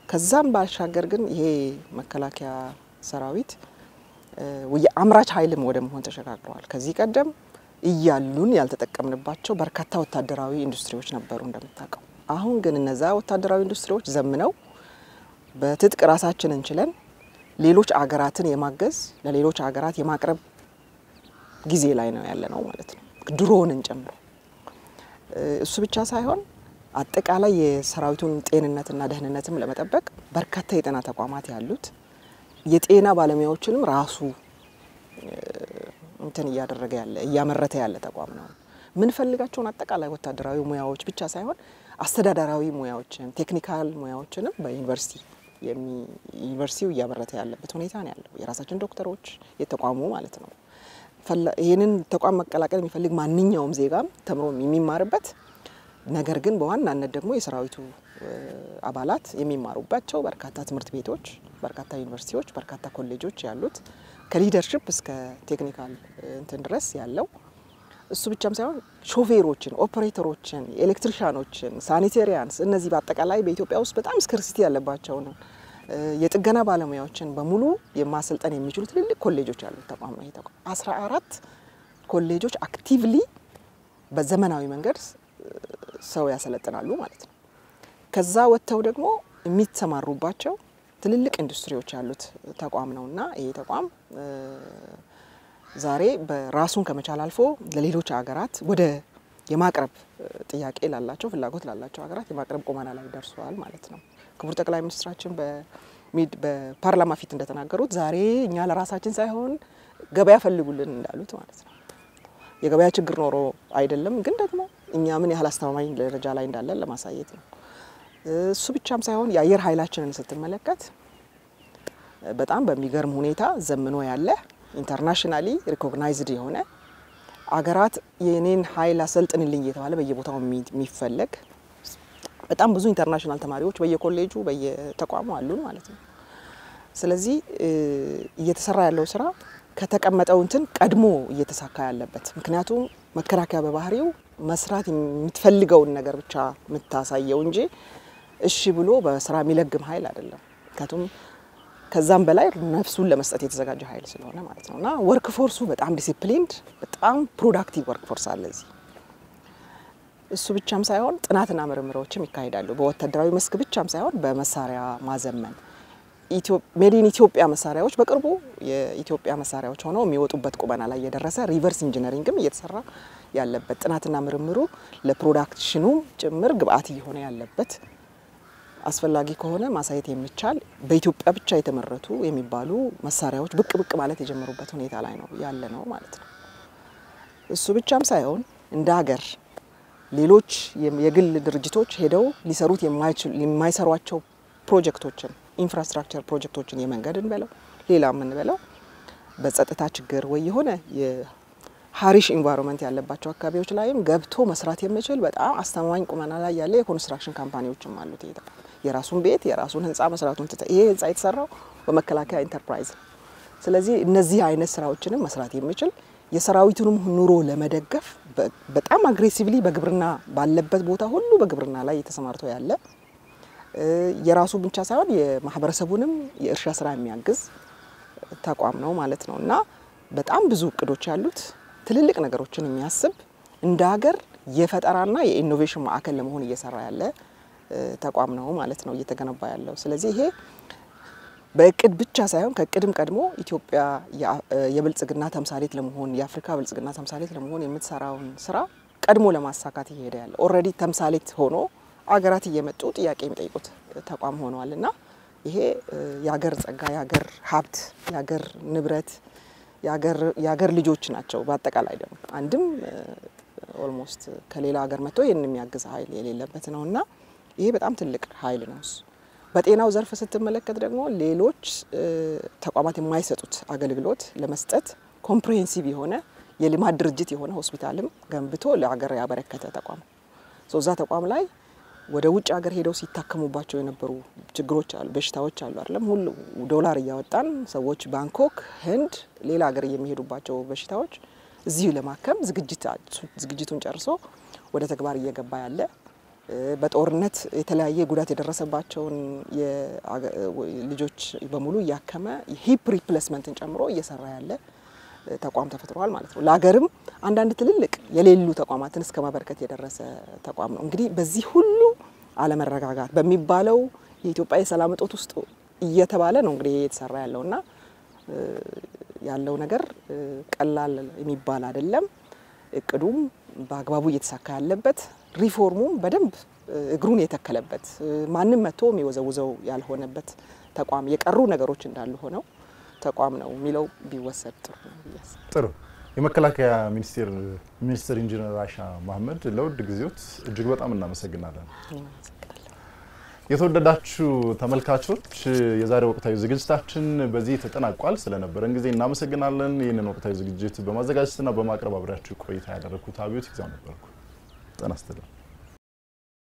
ከዛም ባሻገር ግን ይሄ መከላከያ ሰራዊት የአምራች ኃይልም ወደ መሆን ተሸጋግሯል ከዚህ ቀደም እያሉን ያልተጠቀምንባቸው በርካታ ወታደራዊ ኢንዱስትሪዎች ነበሩ እንደምታውቀው አሁን ግን እነዛ ወታደራዊ ኢንዱስትሪዎች ዘምነው በትጥቅ ራሳችንን እንችለን ሌሎች አገራትን የማገዝ ለሌሎች አገራት የማቅረብ ጊዜ ላይ ነው ያለነው ማለት ነው ድሮንን ጨምሮ እሱ ብቻ ሳይሆን አጠቃላይ የሰራዊቱን ጤንነትና ደህንነትም ለመጠበቅ በርካታ የጤና ተቋማት ያሉት የጤና ባለሙያዎችንም ራሱ እንትን ያደረገ ያለ ያመረተ ያለ ተቋም ነው ምን ፈልጋቸውን አጠቃላይ ወታደራዊ ሙያዎች ብቻ ሳይሆን አስተዳደራዊ ሙያዎችን ቴክኒካል ሙያዎችንም በዩኒቨርሲቲው ያመረተ ያለበት ሁኔታ ነው ያለው የራሳችን ዶክተሮች የተቋሙ ማለት ነው ይሄንን ተቋም መቀላቀል የሚፈልግ ማንኛውም ዜጋም ተምሮ የሚማርበት ነገር ግን በዋናነት ደግሞ የሰራዊቱ አባላት የሚማሩባቸው በርካታ ትምህርት ቤቶች በርካታ ዩኒቨርሲቲዎች በርካታ ኮሌጆች ያሉት ከሊደርሺፕ እስከ ቴክኒካል እንትን ድረስ ያለው እሱ ብቻም ሳይሆን ሾፌሮችን ኦፕሬተሮችን ኤሌክትሪሻኖችን ሳኒቴሪያንስ እነዚህ በአጠቃላይ በኢትዮጵያ ውስጥ በጣም ስካርሲቲ ያለባቸው ነው የጥገና ባለሙያዎችን በሙሉ የማሰልጠን የሚችሉ ትልልቅ ኮሌጆች ያሉት ተቋም ነው። ይተቋም 14 ኮሌጆች አክቲቭሊ በዘመናዊ መንገድ ሰው ያሰለጥናሉ ማለት ነው። ከዛ ወጥተው ደግሞ የሚተማሩባቸው ትልልቅ ኢንዱስትሪዎች ያሉት ተቋም ነውና ይሄ ተቋም ዛሬ በራሱን ከመቻል አልፎ ለሌሎች ሀገራት ወደ የማቅረብ ጥያቄ ላላቸው ፍላጎት ላላቸው ሀገራት የማቅረብ ቁመና ላይ ደርሷል ማለት ነው። ክቡር ጠቅላይ ሚኒስትራችን በፓርላማ ፊት እንደተናገሩት ዛሬ እኛ ለራሳችን ሳይሆን ገበያ ፈልጉልን እንዳሉት ማለት ነው። የገበያ ችግር ኖሮ አይደለም ግን ደግሞ እኛ ምን ያህል አስተማማኝ ደረጃ ላይ እንዳለን ለማሳየት ነው። እሱ ብቻም ሳይሆን የአየር ኃይላችንን ስትመለከት በጣም በሚገርም ሁኔታ ዘምኖ ያለ ኢንተርናሽናሊ ሪኮግናይዝድ የሆነ አገራት የኔን ኃይል አሰልጥንልኝ እየተባለ በየቦታው የሚፈለግ በጣም ብዙ ኢንተርናሽናል ተማሪዎች በየኮሌጁ በየተቋሙ አሉን ማለት ነው። ስለዚህ እየተሰራ ያለው ስራ ከተቀመጠው እንትን ቀድሞ እየተሳካ ያለበት ምክንያቱም መከላከያ በባህሪው መስራት የምትፈልገውን ነገር ብቻ የምታሳየው እንጂ እሺ ብሎ በስራ የሚለግም ኃይል አይደለም። ምክንያቱም ከዛም በላይ ነፍሱን ለመስጠት የተዘጋጀ ኃይል ስለሆነ ማለት ነውና ወርክ ፎርሱ በጣም ዲሲፕሊንድ በጣም ፕሮዳክቲቭ ወርክ ፎርስ አለ እዚህ። እሱ ብቻም ሳይሆን ጥናትና ምርምሮችም ይካሄዳሉ በወታደራዊ መስክ ብቻም ሳይሆን በመሳሪያ ማዘመን ሜዲን ኢትዮጵያ መሳሪያዎች በቅርቡ የኢትዮጵያ መሳሪያዎች ሆነው የሚወጡበት ቁመና ላይ የደረሰ ሪቨርስ ኢንጂነሪንግም እየተሰራ ያለበት ጥናትና ምርምሩ ለፕሮዳክሽኑ ጭምር ግብአት እየሆነ ያለበት አስፈላጊ ከሆነ ማሳየት የሚቻል በኢትዮጵያ ብቻ የተመረቱ የሚባሉ መሳሪያዎች ብቅ ማለት የጀመሩበት ሁኔታ ላይ ነው ያለ ነው ማለት ነው። እሱ ብቻም ሳይሆን እንደ ሀገር ሌሎች የግል ድርጅቶች ሄደው ሊሰሩት የማይሰሯቸው ፕሮጀክቶችን ኢንፍራስትራክቸር ፕሮጀክቶችን የመንገድን በለው ሌላ ምን በለው በጸጥታ ችግር ወይ የሆነ የሃሪሽ ኢንቫይሮንመንት ያለባቸው አካባቢዎች ላይም ገብቶ መስራት የሚችል በጣም አስተማማኝ ቁመና ላይ ያለ የኮንስትራክሽን ካምፓኒዎችም አሉት። የራሱን ቤት የራሱን ህንጻ መስራቱን ይሄ ህንጻ የተሰራው በመከላከያ ኢንተርፕራይዝ። ስለዚህ እነዚህ አይነት ስራዎችንም መስራት የሚችል የሰራዊቱንም ኑሮ ለመደገፍ በጣም አግሬሲቭሊ በግብርና ባለበት ቦታ ሁሉ በግብርና ላይ የተሰማርቶ ያለ የራሱ ብቻ ሳይሆን የማህበረሰቡንም የእርሻ ስራ የሚያግዝ ተቋም ነው ማለት ነውና በጣም ብዙ እቅዶች ያሉት ትልልቅ ነገሮችን የሚያስብ እንደ ሀገር የፈጠራና የኢኖቬሽን ማዕከል ለመሆን እየሰራ ያለ ተቋም ነው ማለት ነው እየተገነባ ያለው። ስለዚህ ይሄ በእቅድ ብቻ ሳይሆን ከእቅድም ቀድሞ ኢትዮጵያ የብልጽግና ተምሳሌት ለመሆን የአፍሪካ ብልጽግና ተምሳሌት ለመሆን የምትሰራውን ስራ ቀድሞ ለማሳካት ይሄድ ያለ ኦሬዲ ተምሳሌት ሆኖ አገራት እየመጡ ጥያቄ የሚጠይቁት ተቋም ሆኗልና ይሄ ያገር ጸጋ ያገር ሀብት ያገር ንብረት ያገር ልጆች ናቸው። በአጠቃላይ ደግሞ አንድም ኦልሞስት ከሌላ ሀገር መጥቶ ይሄን የሚያግዝ ኃይል የሌለበት ነውና ይሄ በጣም ትልቅ ኃይል ነው። በጤናው ዘርፍ ስትመለከት ደግሞ ሌሎች ተቋማት የማይሰጡት አገልግሎት ለመስጠት ኮምፕሬሄንሲቭ የሆነ የልማት ድርጅት የሆነ ሆስፒታልም ገንብቶ ለሀገር ያበረከተ ተቋም ሶዛ ተቋም ላይ ወደ ውጭ ሀገር ሄደው ሲታከሙባቸው የነበሩ ችግሮች አሉ በሽታዎች አሉ አይደለም ሁሉ ዶላር ያወጣን ሰዎች ባንኮክ ህንድ ሌላ ሀገር የሚሄዱባቸው በሽታዎች እዚሁ ለማከም ዝግጅቱን ጨርሶ ወደ ተግባር እየገባ ያለ በጦርነት የተለያየ ጉዳት የደረሰባቸውን የልጆች በሙሉ ያከመ ሂፕ ሪፕሌስመንትን ጨምሮ እየሰራ ያለ ተቋም ተፈጥሯል ማለት ነው። ለሀገርም አንዳንድ ትልልቅ የሌሉ ተቋማትን እስከ ማበርከት የደረሰ ተቋም ነው። እንግዲህ በዚህ ሁሉ አለመረጋጋት በሚባለው የኢትዮጵያ የሰላም እጦት ውስጥ እየተባለ ነው እንግዲህ የተሰራ ያለውና ያለው ነገር ቀላል የሚባል አይደለም። እቅዱም በአግባቡ እየተሳካ ያለበት ሪፎርሙም በደንብ እግሩን የተከለበት ማንንም መጥቶ የሚወዘውዘው ያልሆነበት ተቋም የቀሩ ነገሮች እንዳሉ ሆነው ተቋም ነው የሚለው ቢወሰድ ጥሩ ነው። ጥሩ የመከላከያ ሚኒስትር ኢንጂነር አይሻ መሐመድ ለውድ ጊዜዎት እጅግ በጣም እናመሰግናለን። የተወደዳችሁ ተመልካቾች የዛሬ ወቅታዊ ዝግጅታችን በዚህ ተጠናቋል። ስለነበረን ጊዜ እናመሰግናለን። ይህንን ወቅታዊ ዝግጅት በማዘጋጀትና በማቅረብ አብራችሁ ቆይታ ያደረኩት አብዮት ይግዛው ነበርኩ። ጤና ይስጥልኝ።